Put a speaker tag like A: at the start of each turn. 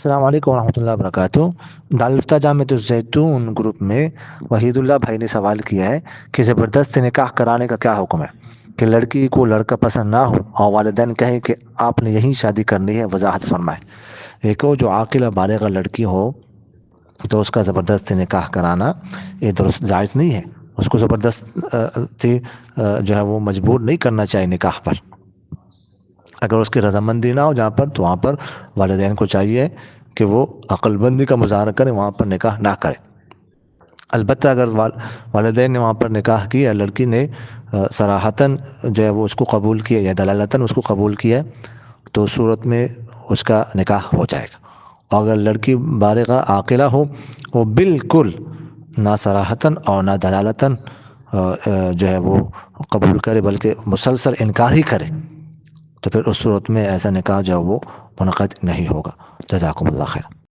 A: السلام علیکم ورحمۃ اللہ وبرکاتہ۔ دارالفتہ جامعۃ الزیتون گروپ میں وحید اللہ بھائی نے سوال کیا ہے کہ زبردست نکاح کرانے کا کیا حکم ہے کہ لڑکی کو لڑکا پسند نہ ہو اور والدین کہیں کہ آپ نے یہی شادی کرنی ہے، وضاحت فرمائے۔ ایک جو عاقلہ بالغہ لڑکی ہو تو اس کا زبردست نکاح کرانا یہ درست جائز نہیں ہے۔ اس کو زبردستی جو ہے وہ مجبور نہیں کرنا چاہیے نکاح پر۔ اگر اس کی رضامندی نہ ہو جہاں پر تو وہاں پر والدین کو چاہیے کہ وہ عقل بندی کا مظاہرہ کرے، وہاں پر نکاح نہ کرے۔ البتہ اگر والدین نے وہاں پر نکاح کیا، لڑکی نے صراحتاً جو ہے وہ اس کو قبول کیا یا دلالتاً اس کو قبول کیا، تو اس صورت میں اس کا نکاح ہو جائے گا۔ اور اگر لڑکی بالغہ عاقلہ ہو، وہ بالکل نہ صراحتاً اور نہ دلالتاً جو ہے وہ قبول کرے بلکہ مسلسل انکار ہی کرے، تو پھر اس صورت میں ایسا نکاح جو ہے وہ منعقد نہیں ہوگا۔ جزاکم اللہ خیر۔